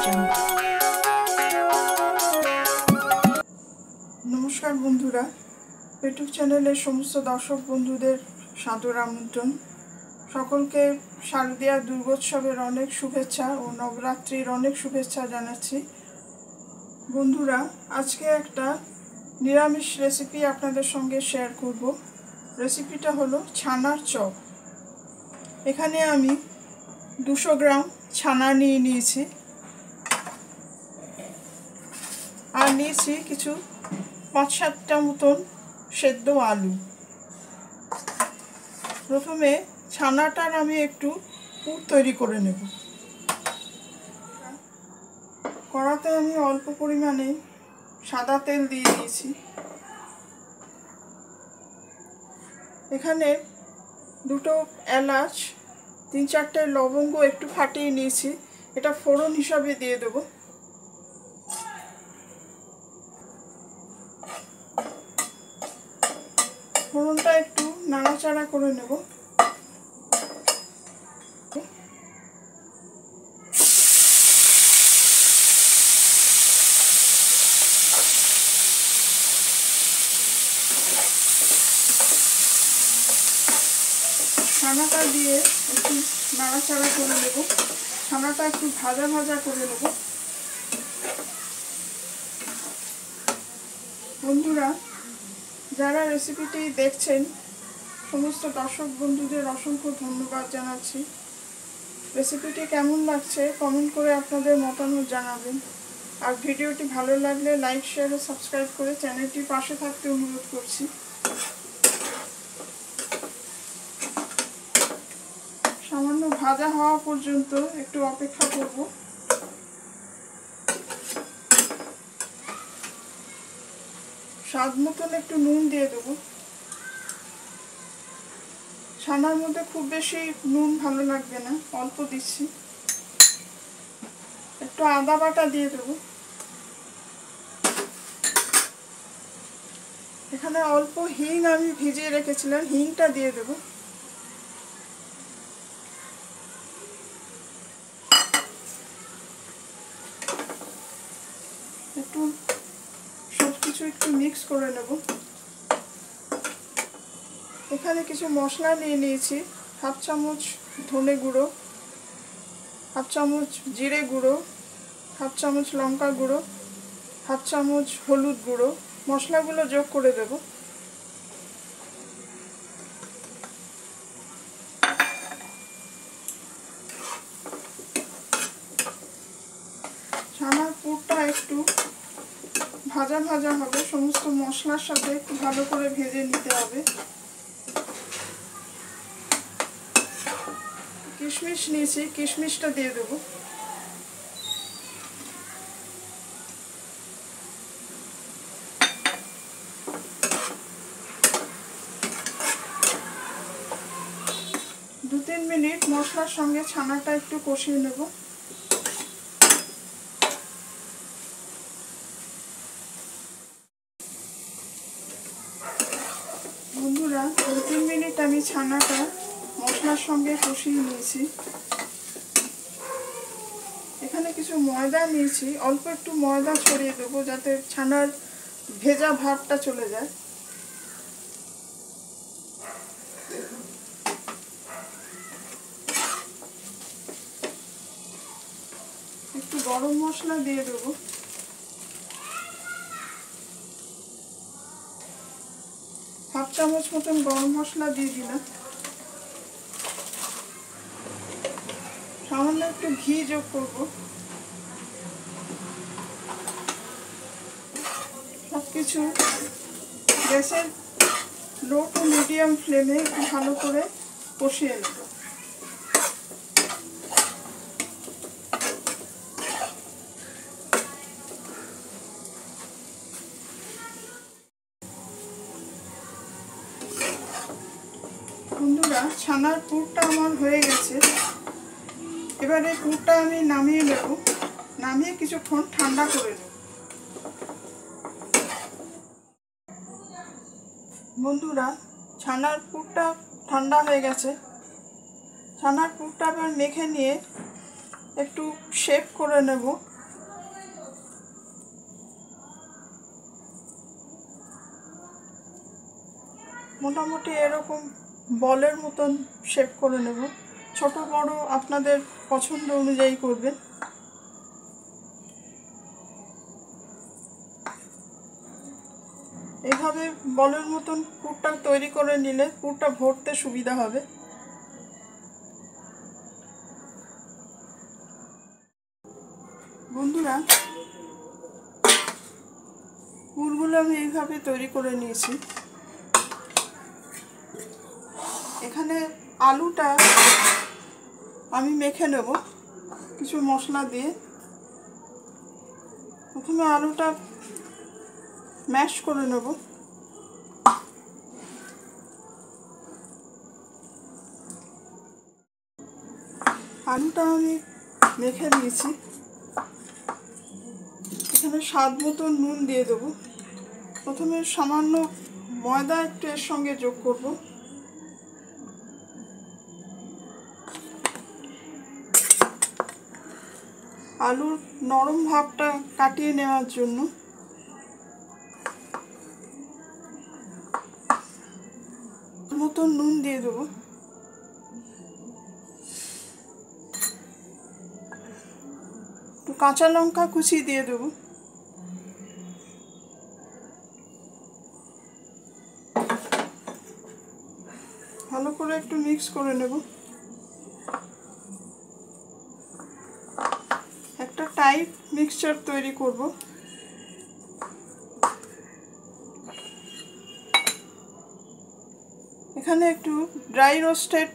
नमस्कार बंधुरा YouTube channel समस्त दर्शक बंधुदेर सादर आमंत्रण सकलके शारदीय दुर्गोत्सवेर अनेक शुभेच्छा और नवरात्रिर अनेक शुभेच्छा जानाच्छि। बंधुरा आज के एकटा निरामिष रेसिपि आपनादेर संगे शेयर करब। रेसिपिटा हलो छानार चप। एखाने आमी 200 ग्राम छाना निये निয়েছি আর নিয়েছি কিছু 5-7টা মতন সেদ্ধ আলু। প্রথমে ছানাটার আমি একটু পুর তৈরি করে নেব। কড়াতে আমি অল্প পরিমাণে সাদা তেল দিয়ে দিয়েছি। এখানে দুটো এলাচ 3-4টে লবঙ্গ একটু ফাটিয়ে নিয়েছি, এটা ফোড়ন হিসাবে দিয়ে দেব। ফোড়নটা একটু নাড়াচাড়া করে নেব। ছানাটা দিয়ে একটু নাড়াচাড়া করে নেব। ছানাটা একটু ভাজা ভাজা করে নেব। বন্ধুরা যারা রেসিপিটি দেখছেন সমস্ত দর্শক বন্ধুদের অসংখ্য ধন্যবাদ জানাচ্ছি। রেসিপিটি কেমন লাগছে কমেন্ট করে আপনাদের মতামত জানাবেন। আর ভিডিওটি ভালো লাগলে লাইক শেয়ার ও সাবস্ক্রাইব করে চ্যানেলটির পাশে থাকতে অনুরোধ করছি। সামান্য ভাজা হওয়া পর্যন্ত একটু অপেক্ষা করব। স্বাদ মতন একটু নুন দিয়ে দেব। ছানার মধ্যে খুব বেশি নুন ভালো লাগবে না, অল্প দিচ্ছি। একটু আদা বাটা দিয়ে দেব। এখানে অল্প হিং আমি ভিজিয়ে রেখেছিলাম, হিংটা দিয়ে দেব। একটু সবকিছু একটু মিক্স করে নেব। এখানে কিছু মশলা নিয়ে নিয়েছি। 1/2 চামচ ধনে গুঁড়ো, 1/2 চামচ জিরে গুঁড়ো, 1/2 চামচ লঙ্কা গুঁড়ো, 1/2 চামচ হলুদ গুঁড়ো। মশলাগুলো যোগ করে দেব। ছানার পুরটা একটু ভাজা ভাজা হবে, সমস্ত মশলার সাথে একটু ভালো করে ভেজে নিতে হবে। কিশমিশ নিয়েছি, কিশমিশটা দিয়ে দেব। দু 3 মিনিট মশলার সঙ্গে ছানাটা একটু কষিয়ে নেব। বন্ধুরা 2-3 মিনিট আমি ছানাটা মশলার সঙ্গে কষিয়ে নিয়েছি। এখানে কিছু ময়দা নিয়েছি, অল্প একটু ময়দা ছড়িয়ে দেবো যাতে ছানার ভেজা ভাবটা চলে যায়। একটু গরম মশলা দিয়ে দেবো। হাফ চামচ মতন গরম মশলা দিয়ে দিলাম। সামান্য একটু ঘি যোগ করব। সবকিছু গ্যাসের লো টু মিডিয়াম ফ্লেমে একটু ভালো করে কষিয়ে নেব। বন্ধুরা ছানার পুরটা আমার হয়ে গেছে। এবারে পুরটা আমি নামিয়ে নেব। নামিয়ে কিছুক্ষণ ঠান্ডা করে নেব। বন্ধুরা ছানার পুরটা ঠান্ডা হয়ে গেছে। ছানার পুরটা আবার মেখে নিয়ে একটু শেপ করে নেব। মোটামুটি এরকম বলের মতন শেপ করে নেব। ছোট বড় আপনাদের পছন্দ অনুযায়ী করবেন। এভাবে বলের মতন পুরটা তৈরি করে নিলে পুরটা ভরতে সুবিধা হবে। বন্ধুরা, পুরগুলো আমি এইভাবে তৈরি করে নিয়েছি। এখানে আলুটা আমি মেখে নেব কিছু মশলা দিয়ে। প্রথমে আলুটা ম্যাশ করে নেব। আলুটা আমি মেখে নিয়েছি। এখানে স্বাদ মতো নুন দিয়ে দেবো। প্রথমে সামান্য ময়দা একটু এর সঙ্গে যোগ করব। আলুর নরম ভাবটা কাটিয়ে নেওয়ার জন্য মতো নুন দিয়ে দেবো। একটু কাঁচা লঙ্কা কুচি দিয়ে দেবো। ভালো করে একটু মিক্স করে নেব। একটা টাইট মিক্সচার তৈরি করব। এখানে একটু ড্রাই রোস্টেড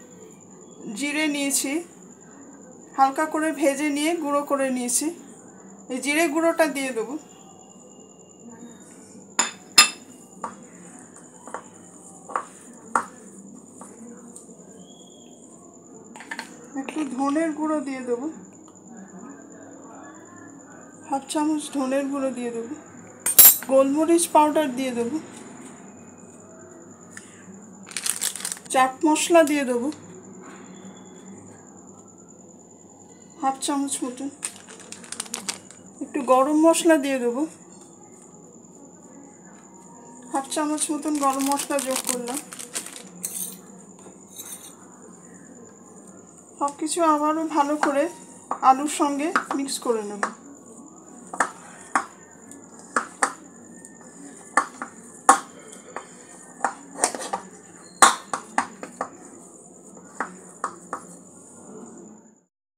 জিরে নিয়েছি, হালকা করে ভেজে নিয়ে গুঁড়ো করে নিয়েছি। এই জিরে গুঁড়োটা দিয়ে দেবো। একটু ধনের গুঁড়ো দিয়ে দেবো, হাফ চামচ ধনের গুঁড়ো দিয়ে দেবো। গোলমরিচ পাউডার দিয়ে দেবো। চাট মশলা দিয়ে দেবো হাফ চামচ মতন। একটু গরম মশলা দিয়ে দেবো, হাফ চামচ মতন গরম মশলা যোগ করলাম। সব কিছু আবারও ভালো করে আলুর সঙ্গে মিক্স করে নেব।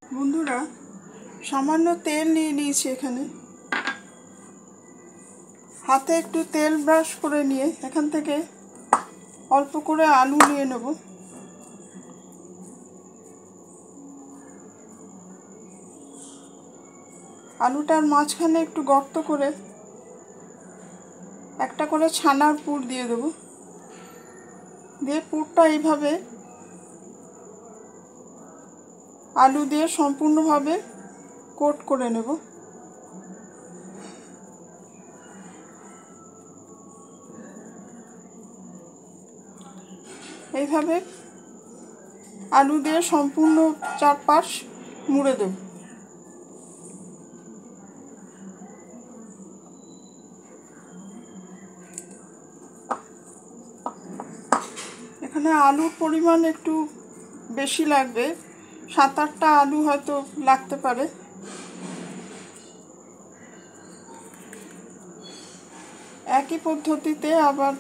বন্ধুরা, সামান্য তেল নিয়ে নিয়েছি। এখানে হাতে একটু তেল ব্রাশ করে নিয়ে এখান থেকে অল্প করে আলু নিয়ে নেব। আলুটার মাঝখানে একটু গর্ত করে একটা করে ছানার পুর দিয়ে দেবো। দিয়ে পুরটা এইভাবে আলু দিয়ে সম্পূর্ণভাবে কোট করে নেব। এইভাবে আলু দিয়ে সম্পূর্ণ চারপাশ মুড়ে দেব। এখানে আলুর পরিমাণ একটু বেশি লাগবে, 7-8টা আলু হয়তো লাগতে পারে। একই পদ্ধতিতে আবার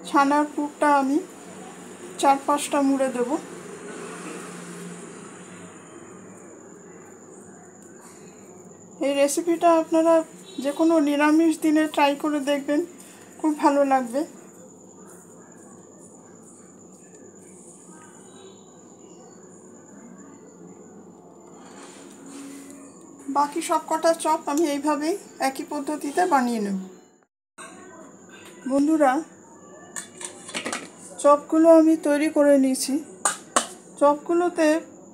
ছানার পুরটা আমি 4-5টা মুড়ে দেব। এই রেসিপিটা আপনারা যে কোনো নিরামিষ দিনে ট্রাই করে দেখবেন, খুব ভালো লাগবে। বাকি সব কটা চপ আমি এইভাবেই একই পদ্ধতিতে বানিয়ে নেব। বন্ধুরা, চপগুলো আমি তৈরি করে নিয়েছি। চপগুলোতে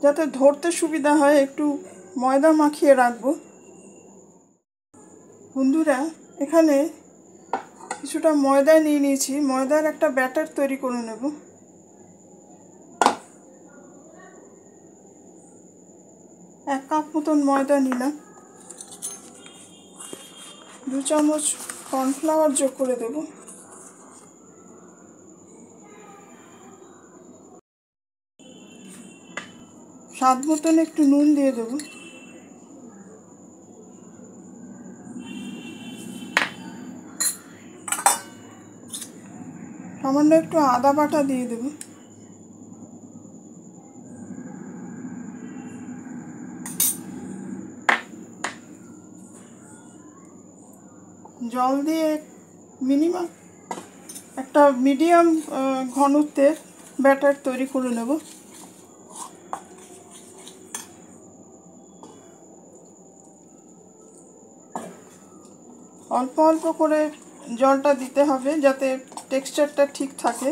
যাতে ধরতে সুবিধা হয় একটু ময়দা মাখিয়ে রাখবো। বন্ধুরা, এখানে কিছুটা ময়দা নিয়ে নিয়েছি। ময়দার একটা ব্যাটার তৈরি করে নেব। 1 কাপ মতন ময়দা নিলাম। 2 চামচ কর্নফ্লাওয়ার যোগ করে দেব। স্বাদ মতন একটু নুন দিয়ে দেবো। সামান্য একটু আদা বাটা দিয়ে দেবো। জল দিয়ে মিনিমাম একটা মিডিয়াম ঘনত্বের ব্যাটার তৈরি করে নেব। অল্প অল্প করে জলটা দিতে হবে যাতে টেক্সচারটা ঠিক থাকে।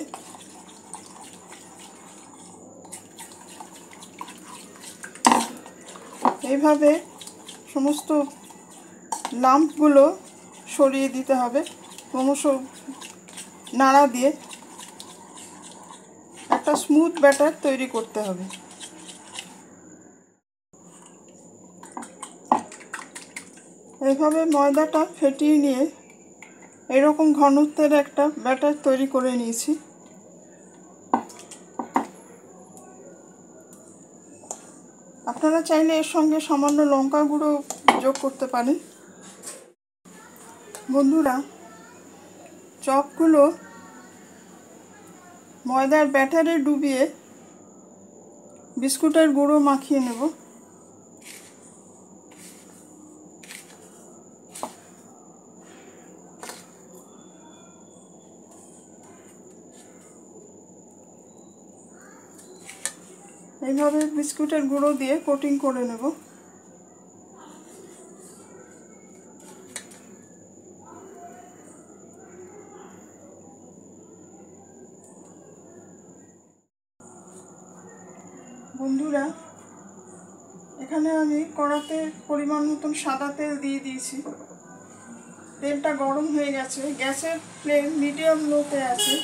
এইভাবে সমস্ত লাম্পগুলো সরিয়ে দিতে হবে, ক্রমশ নাড়া দিয়ে একটা স্মুথ ব্যাটার তৈরি করতে হবে। এইভাবে ময়দাটা ফেটিয়ে নিয়ে এরকম ঘনত্বের একটা ব্যাটার তৈরি করে নিয়েছি। আপনারা চাইলে এর সঙ্গে সামান্য লঙ্কা গুঁড়ো যোগ করতে পারেন। বন্ধুরা, চপগুলো ময়দার ব্যাটারে ডুবিয়ে বিস্কুটের গুঁড়ো মাখিয়ে নেব। এইভাবে বিস্কুটের গুঁড়ো দিয়ে কোটিং করে নেব। বন্ধুরা, এখানে আমি কড়াতে পরিমাণ মতন সাদা তেল দিয়ে দিয়েছি। তেলটা গরম হয়ে গেছে, গ্যাসের ফ্লেম মিডিয়াম লোতে আছে।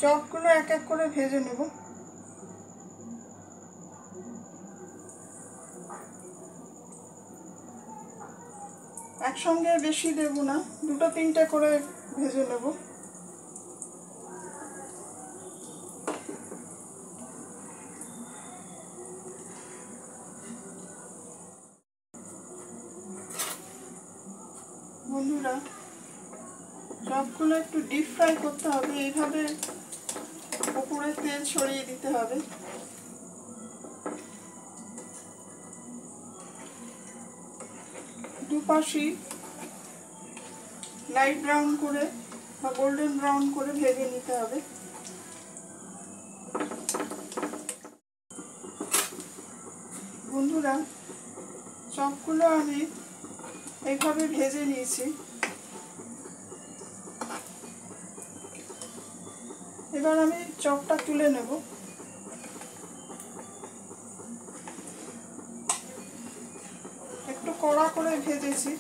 চপগুলো এক এক করে ভেজে নেব। একসঙ্গে বেশি দেব না, দুটো তিনটে করে ভেজে নেব। বন্ধুরা, চপগুলো একটু ডিপ ফ্রাই করতে হবে, এইভাবে উপরে তেল ছড়িয়ে দিতে হবে। দুপাশই লাইট ব্রাউন করে বা গোল্ডেন ব্রাউন করে ভেজে নিতে হবে। বন্ধুরা, চপগুলো আমি এইভাবে ভেজে নিয়েছি। এবার আমি চপটা তুলে নেব। একটু কড়া করে ভেজেছি।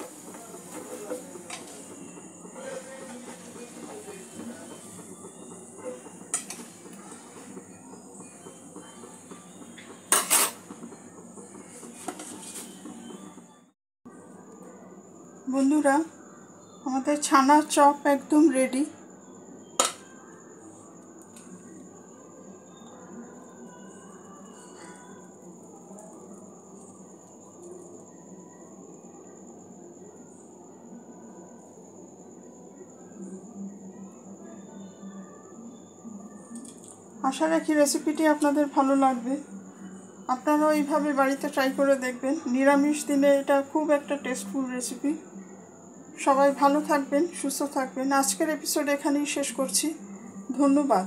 বন্ধুরা, আমাদের ছানার চপ একদম রেডি। আশা রাখি রেসিপিটি আপনাদের ভালো লাগবে। আপনারাও এইভাবে বাড়িতে ট্রাই করে দেখবেন। নিরামিষ দিনে এটা খুব একটা টেস্টফুল রেসিপি। সবাই ভালো থাকবেন, সুস্থ থাকবেন। আজকের এপিসোড এখানেই শেষ করছি। ধন্যবাদ।